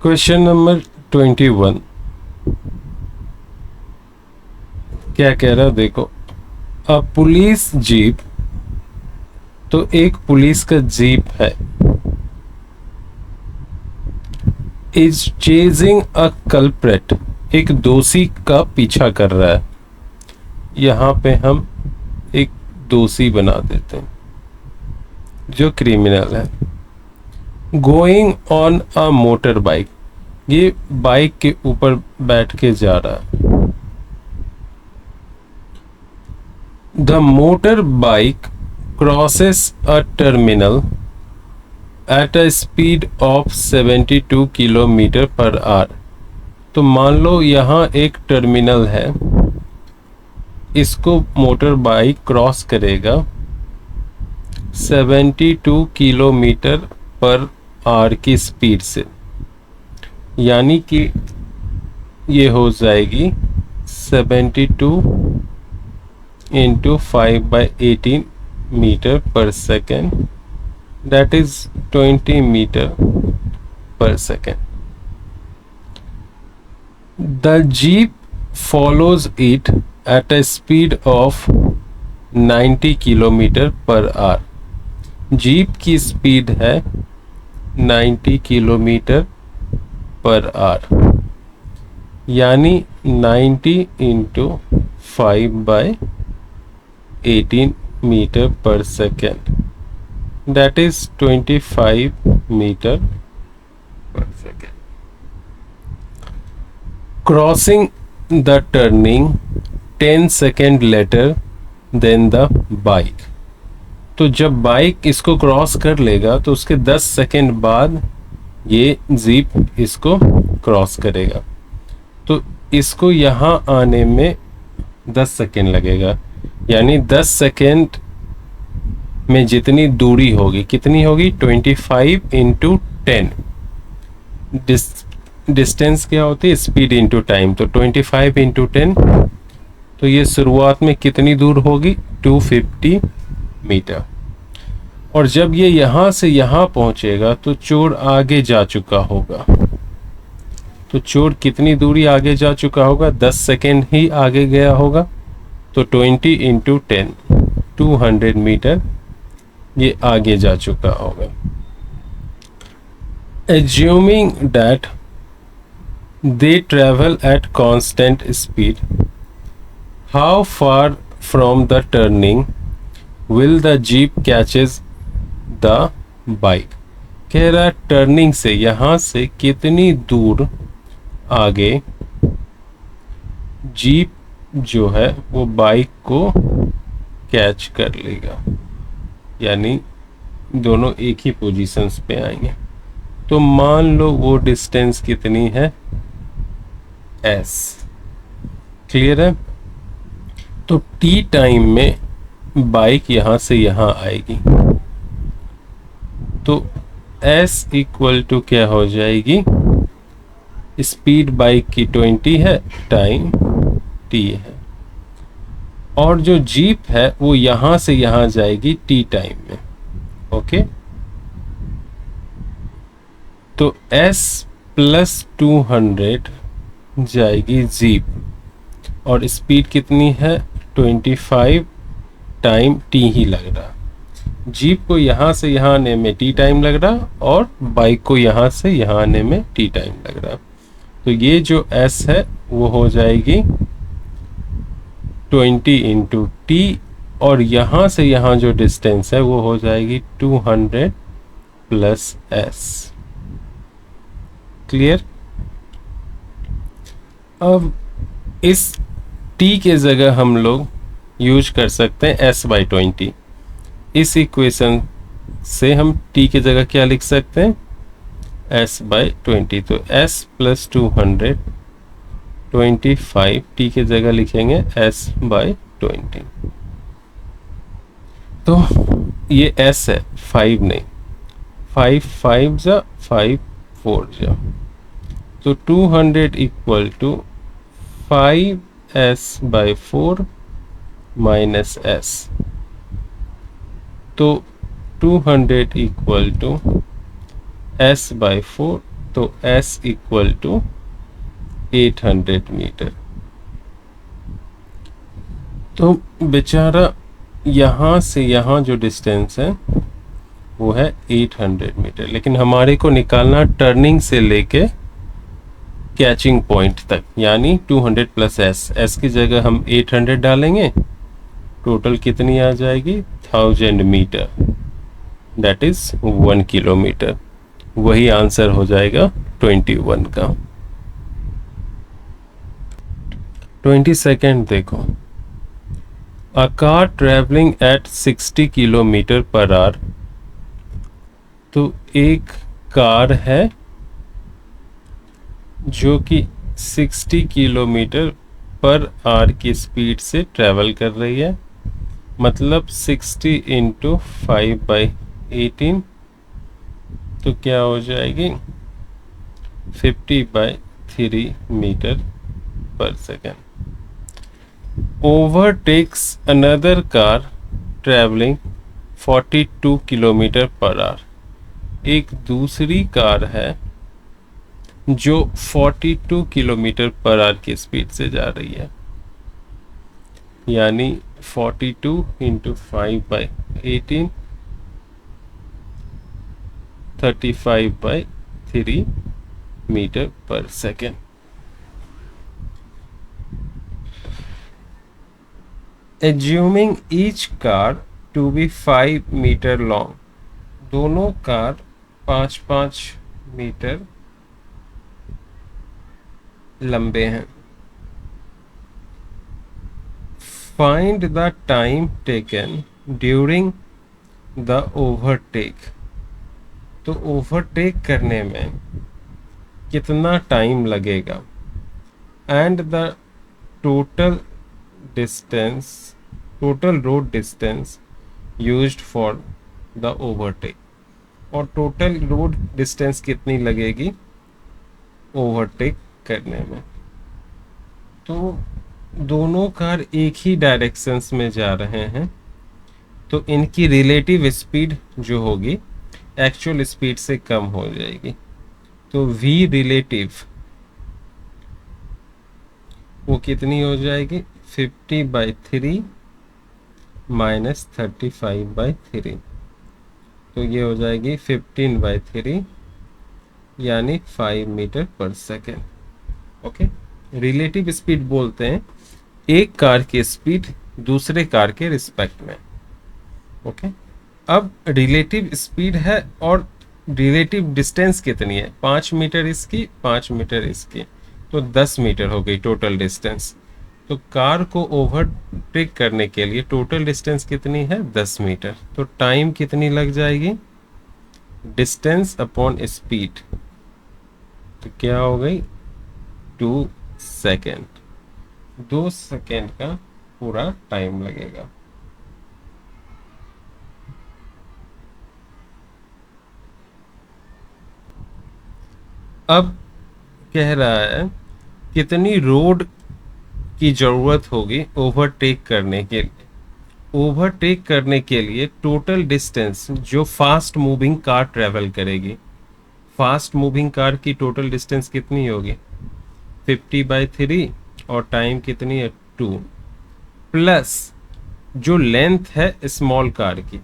Question number 21 क्या कह रहा है देखो। अ पुलिस जीप, तो एक पुलिस का जीप है, इज चेजिंग अ कल्प्रेट, एक दोषी का पीछा कर रहा है। यहाँ पे हम एक दोषी बना देते हैं जो क्रिमिनल है। Going on a motor bike, ये बाइक के ऊपर बैठ के जा रहा है। The motor bike crosses a terminal at a speed of 72 kilometre पर आवर। तो मान लो यहाँ एक टर्मिनल है, इसको मोटर बाइक क्रॉस करेगा 72 किलोमीटर पर आवर की स्पीड से, यानी कि ये हो जाएगी 72 इंटू 5/18 मीटर पर second, that is 20 meter per second. The jeep follows it at a speed of 90 kilometre पर आवर। जीप की स्पीड है 90 किलोमीटर पर आवर, यानी 90 इंटू 5/18 मीटर पर second, that is 25 meter per second. Crossing the turning 10 second later than the bike. तो जब bike इसको cross कर लेगा तो उसके 10 सेकेंड बाद ये जीप इसको क्रॉस करेगा। तो इसको यहाँ आने में 10 सेकेंड लगेगा, यानी 10 सेकेंड में जितनी दूरी होगी, कितनी होगी 25 इंटू 10। डिस्टेंस क्या होती है, स्पीड इंटू टाइम, तो 25 इंटू 10, तो ये शुरुआत में कितनी दूर होगी 250 मीटर। और जब ये यहाँ से यहाँ पहुँचेगा तो चोर आगे जा चुका होगा। तो चोर कितनी दूरी आगे जा चुका होगा, 10 सेकेंड ही आगे गया होगा, तो 20 इंटू 10 200 मीटर ये आगे जा चुका होगा। Assuming that they travel at constant speed, how far from the turning will the jeep catches the bike? कह रहा है टर्निंग से, यहाँ से कितनी दूर आगे जीप जो है वो बाइक को कैच कर लेगा, यानी दोनों एक ही पोजीशंस पे आएंगे। तो मान लो वो डिस्टेंस कितनी है s। क्लियर है? तो t टाइम में बाइक यहाँ से यहाँ आएगी, तो s इक्वल टू क्या हो जाएगी, स्पीड बाइक की 20 है, टाइम t है, और जो जीप है वो यहाँ से यहाँ जाएगी t टाइम में। ओके, तो s प्लस 200 जाएगी जीप, और स्पीड कितनी है 25, टाइम t ही लग रहा। जीप को यहाँ से यहाँ आने में t टाइम लग रहा, और बाइक को यहाँ से यहाँ आने में t टाइम लग रहा। तो ये जो s है वो हो जाएगी 20 इंटू टी, और यहाँ से यहाँ जो डिस्टेंस है वो हो जाएगी 200 प्लस s। क्लियर? अब इस t के जगह हम लोग यूज कर सकते हैं s/20। इस इक्वेशन से हम t के जगह क्या लिख सकते हैं, s/20। तो s प्लस 200 25, t के जगह लिखेंगे s/20। तो ये s है, 5 नहीं, 5 5 जा 5 4 जा, तो 200 equal to 5s/4 minus s। तो 200 इक्वल टू s/4 तो s इक्वल टू 800 मीटर। तो बेचारा यहाँ से यहाँ जो डिस्टेंस है वो है 800 मीटर, लेकिन हमारे को निकालना टर्निंग से लेके कैचिंग पॉइंट तक, यानी 200 प्लस s की जगह हम 800 डालेंगे, टोटल कितनी आ जाएगी 1000 मीटर, दैट इज 1 किलोमीटर। वही आंसर हो जाएगा 21 का। 22nd देखो, a car travelling at 60 kilometre पर आवर। तो एक कार है जो कि 60 किलोमीटर पर आवर की स्पीड से ट्रैवल कर रही है, मतलब 60 इंटू 5/18, तो क्या हो जाएगी 50/3 मीटर पर second. overtakes another car traveling 42 kilometre पर आवर। एक दूसरी कार है जो 42 किलोमीटर पर आवर की स्पीड से जा रही है, यानी 42 इंटू 5/18, 35/3 मीटर पर second. Assuming each car to be 5 metre long, दोनों कार 5-5 मीटर लंबे हैं। Find the time taken during the overtake। तो ओवरटेक करने में कितना टाइम लगेगा, and the total distance, total road distance used for the overtake, और टोटल रोड डिस्टेंस कितनी लगेगी ओवरटेक करने में। तो दोनों कार एक ही डायरेक्शंस में जा रहे हैं, तो इनकी रिलेटिव स्पीड जो होगी एक्चुअल स्पीड से कम हो जाएगी। तो v रिलेटिव वो कितनी हो जाएगी 50/3 माइनस 35/3, तो ये हो जाएगी 15/3, यानी 5 मीटर पर सेकेंड। ओके, रिलेटिव स्पीड बोलते हैं एक कार की स्पीड दूसरे कार के रिस्पेक्ट में। ओके, अब रिलेटिव स्पीड है और रिलेटिव डिस्टेंस कितनी है, 5 मीटर इसकी 5 मीटर इसकी, तो 10 मीटर हो गई टोटल डिस्टेंस। तो कार को ओवरटेक करने के लिए टोटल डिस्टेंस कितनी है 10 मीटर, तो टाइम कितनी लग जाएगी डिस्टेंस अपॉन स्पीड, तो क्या हो गई 2 सेकेंड। 2 सेकेंड का पूरा टाइम लगेगा। अब कह रहा है कितनी रोड की ज़रूरत होगी ओवरटेक करने के लिए। ओवरटेक करने के लिए टोटल डिस्टेंस जो फास्ट मूविंग कार ट्रेवल करेगी, फास्ट मूविंग कार की टोटल डिस्टेंस कितनी होगी 50/3, और टाइम कितनी है 2, प्लस जो लेंथ है स्मॉल कार की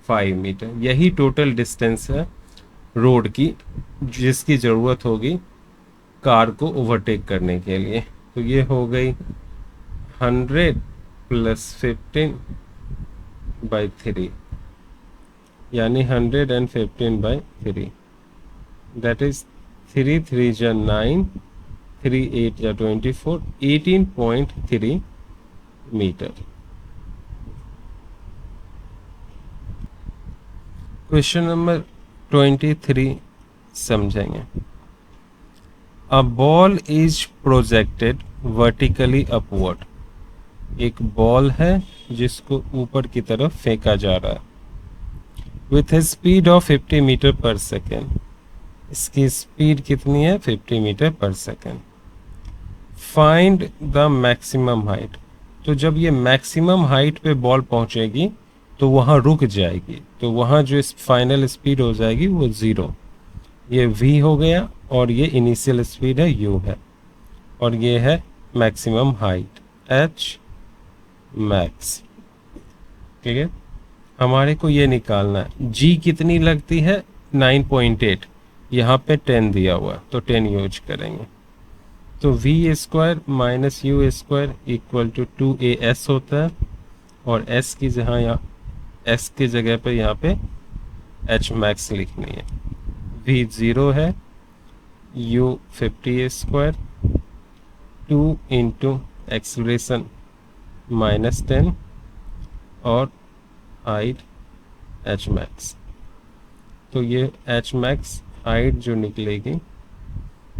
5 मीटर, यही टोटल डिस्टेंस है रोड की जिसकी ज़रूरत होगी कार को ओवरटेक करने के लिए। तो ये हो गई 100 प्लस 15/3, यानी 115/3, दैट इज 3 3 जा 9, 3 8 जा 24, 18.3 मीटर। क्वेश्चन नंबर 23 समझेंगे। A ball is projected vertically upward. एक बॉल है जिसको ऊपर की तरफ फेंका जा रहा है with a speed of 50 metre पर सेकेंड। इसकी स्पीड कितनी है 50 मीटर पर second. Find the maximum height. तो जब ये मैक्सिमम हाइट पे बॉल पहुंचेगी तो वहाँ रुक जाएगी, तो वहाँ जो फाइनल स्पीड हो जाएगी वो 0, ये v हो गया और ये इनिशियल स्पीड है u है, और ये है मैक्सिमम हाइट h मैक्स। ठीक है, हमारे को ये निकालना है g कितनी लगती है 9.8, यहाँ पे 10 दिया हुआ है तो 10 यूज करेंगे। तो v square minus u square equal to 2as होता है, और s की जहाँ यहाँ s की जगह पे यहाँ पे h मैक्स लिखनी है। v 0 है, u 50 स्क्वायर, 2 इंटू एक्सलेशन -10 और हाइट h मैक्स। तो ये h मैक्स हाइट जो निकलेगी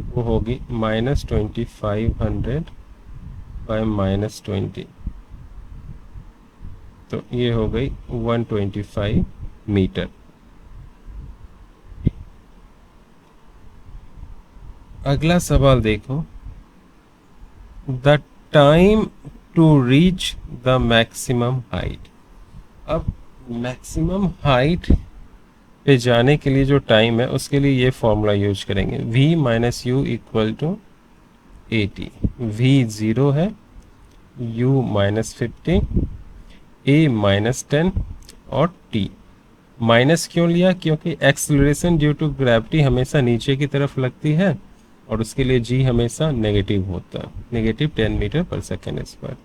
वो होगी -2500 बाय -20, तो ये हो गई 125 मीटर। अगला सवाल देखो, the time to reach the maximum height. अब मैक्सिमम हाइट पे जाने के लिए जो टाइम है उसके लिए ये फॉर्मूला यूज करेंगे, v minus u equal to 80। v 0 है, u -50, a -10 और t। माइनस क्यों लिया? क्योंकि एक्सेलरेशन ड्यू टू ग्रेविटी हमेशा नीचे की तरफ लगती है और उसके लिए g हमेशा नेगेटिव होता है, नेगेटिव 10 मीटर पर सेकेंड स्क्वायर।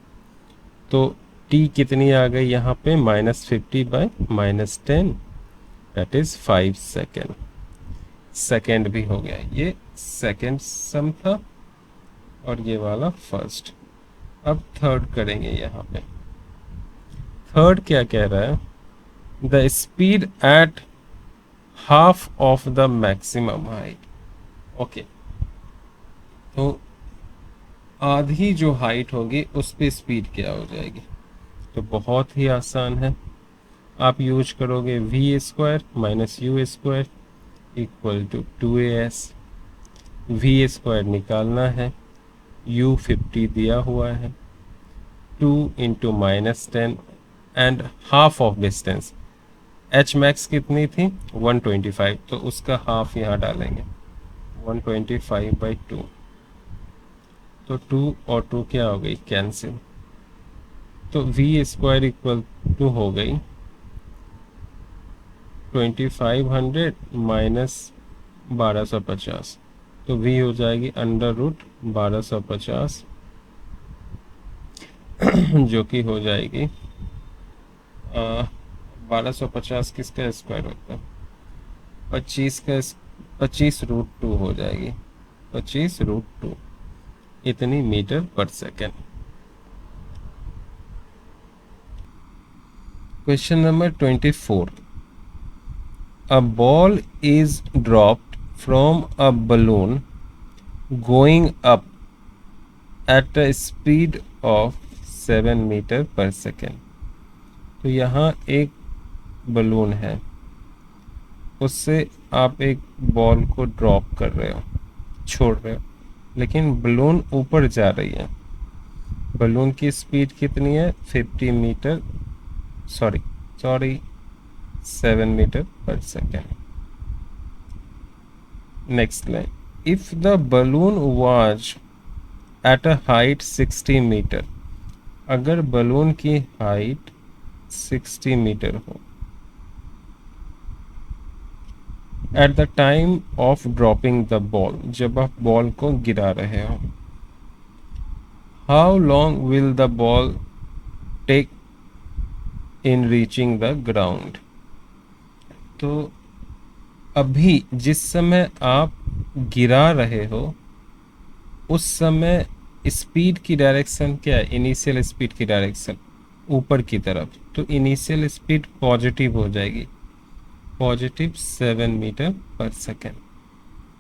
तो t कितनी आ गई यहाँ पे -50 by -10, that is 5 second. Second भी हो गया, ये सेकेंड सम था और ये वाला फर्स्ट। अब थर्ड करेंगे यहाँ पे। थर्ड क्या कह रहा है? The speed at half of the maximum height. Okay, तो आधी जो हाइट होगी उस पे स्पीड क्या हो जाएगी? तो बहुत ही आसान है, आप यूज करोगे v square minus u square equal to 2as। v square निकालना है, u 50 दिया हुआ है, 2 into -10 and half of distance. h max कितनी थी? 125, तो उसका हाफ यहाँ डालेंगे, 125/2। तो 2 और 2 क्या हो गई? कैंसिल। तो v स्क्वायर इक्वल टू हो गई 2500 माइनस 1250, तो v हो जाएगी √1250 जो कि हो जाएगी 1250 किसका स्क्वायर होता है? 25 का 25√2 हो जाएगी, 25√2 इतनी मीटर पर second. Question number 24। A ball is dropped from a balloon going up at a speed of 7 metre पर सेकेंड। तो यहाँ एक बलून है, उससे आप एक बॉल को ड्रॉप कर रहे हो, छोड़ रहे हो, लेकिन बलून ऊपर जा रही है। बलून की स्पीड कितनी है? 50 मीटर, सॉरी 7 मीटर पर second. Next line, if the balloon was at a height 60 metre. अगर बलून की हाइट 60 मीटर हो at the time of dropping the ball, जब आप बॉल को गिरा रहे हो, how long will the ball take in reaching the ground. तो अभी जिस समय आप गिरा रहे हो उस समय स्पीड की डायरेक्शन क्या है? इनिशियल स्पीड की डायरेक्शन ऊपर की तरफ, तो इनिशियल स्पीड पॉजिटिव हो जाएगी, पॉजिटिव 7 मीटर पर सेकेंड।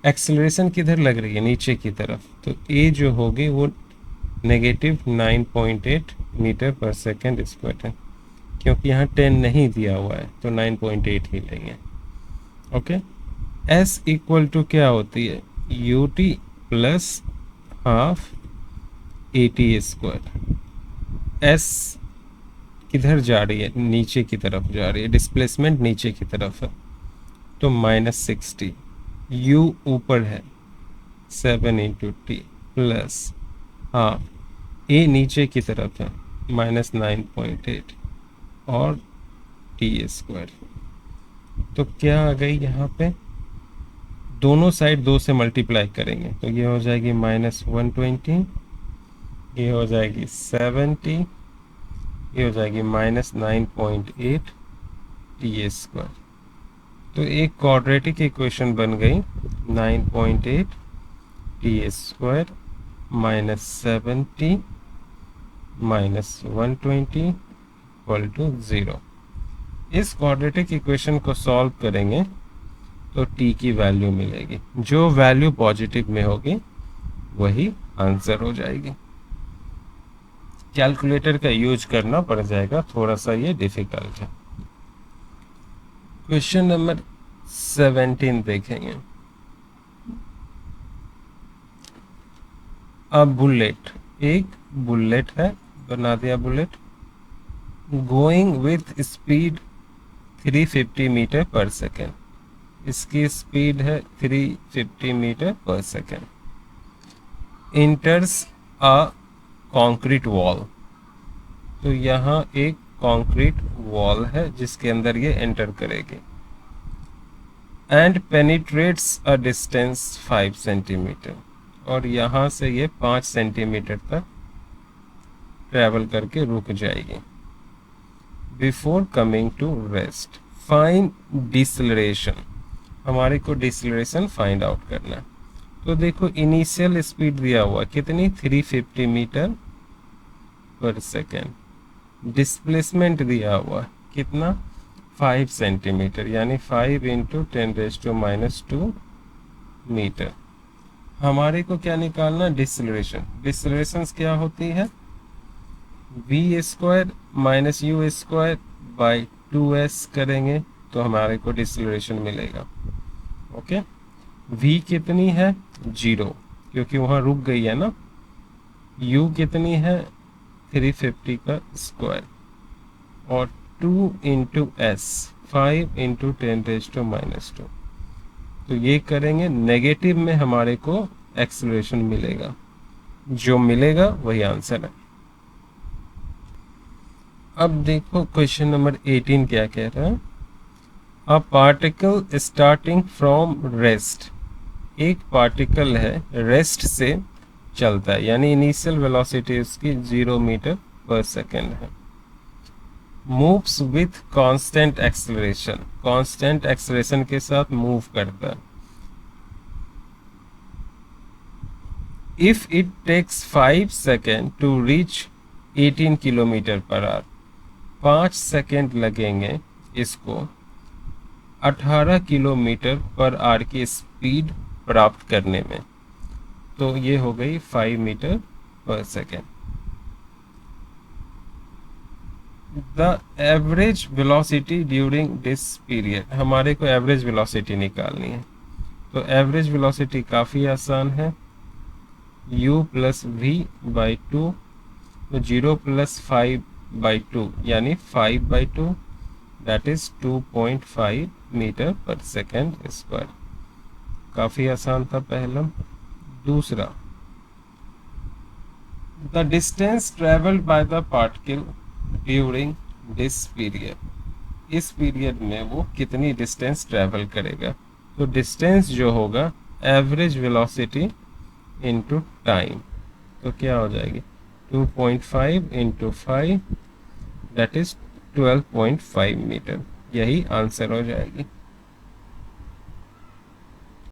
एक्सेलरेशन किधर लग रही है? नीचे की तरफ, तो ए जो होगी वो नेगेटिव 9.8 मीटर पर सेकेंड स्क्वायर है, क्योंकि यहाँ 10 नहीं दिया हुआ है तो 9.8 ही लेंगे। ओके, s इक्वल टू क्या होती है? ut plus half 80 square. s किधर जा रही है? नीचे की तरफ जा रही है, डिस्प्लेसमेंट नीचे की तरफ है, तो -60। u ऊपर है 7 × t प्लस हाफ a नीचे की तरफ है -9.8 और t²। तो क्या आ गई यहाँ पे, दोनों साइड 2 से मल्टीप्लाई करेंगे तो ये हो जाएगी -120, ये हो जाएगी 70, ये हो जाएगी -9.8 t²। तो एक क्वाड्रेटिक इक्वेशन बन गई 9.8 t² -70 -120 = 0। इस क्वाड्रेटिक इक्वेशन को सॉल्व करेंगे तो t की वैल्यू मिलेगी, जो वैल्यू पॉजिटिव में होगी वही आंसर हो जाएगी। कैलकुलेटर का यूज करना पड़ जाएगा, थोड़ा सा ये डिफिकल्ट है। क्वेश्चन नंबर 17 देखेंगे। अब बुलेट, एक बुलेट है, बना दिया bullet, going with speed 350 metre पर सेकेंड। इसकी स्पीड है 350 मीटर पर second. Enters a concrete wall, तो यहाँ एक कॉन्क्रीट वॉल है जिसके अंदर ये एंटर करेगी। And penetrates a distance 5 centimetre, और यहाँ से ये 5 सेंटीमीटर तक ट्रैवल करके रुक जाएगी। Before coming to rest find deceleration, हमारे को डिसलरेशन फाइंड आउट करना है। तो देखो इनिशियल स्पीड दिया हुआ कितनी, 350 मीटर पर सेकेंड। डिस्प्लेसमेंट दिया हुआ कितना, 5 सेंटीमीटर, यानी 5 × 10⁻² मीटर। हमारे को क्या निकालना, डिसलरेशन। डिसलरेशन क्या होती है, v² - u² बाई 2s करेंगे तो हमारे को डिसलरेशन मिलेगा। ओके, v कितनी है, 0, क्योंकि वहाँ रुक गई है ना। u कितनी है, 350 का स्क्वायर, और 2 × s, 5 × 10⁻²। तो ये करेंगे, नेगेटिव में हमारे को एक्सेलरेशन मिलेगा, जो मिलेगा वही आंसर है। अब देखो क्वेश्चन नंबर 18 क्या कह रहा है। A particle starting from rest, एक पार्टिकल है रेस्ट से चलता है, यानी इनिशियल वेलोसिटी उसकी 0 मीटर पर सेकेंड है। Moves with constant acceleration, constant acceleration के साथ मूव करता है। If it takes 5 second to reach 18 kilometre पर आवर, 5 सेकेंड लगेंगे इसको 18 किलोमीटर पर आवर की स्पीड प्राप्त करने में। तो ये हो गई 5 मीटर पर second. The average velocity during this period, हमारे को एवरेज वेलोसिटी निकालनी है। तो एवरेज वेलोसिटी काफ़ी आसान है, u + v/2, तो 0 + 5/2 यानी 5/2, दैट इज 2.5 मीटर पर सेकेंड स्क्वायर। काफ़ी आसान था पहला। दूसरा, the distance travelled by the particle during this period, इस पीरियड में वो कितनी डिस्टेंस ट्रेवल करेगा। तो डिस्टेंस जो होगा एवरेज वेलोसिटी इनटू टाइम, तो क्या हो जाएगी 2.5 × 5, दैट इज 12.5 मीटर, यही आंसर हो जाएगी।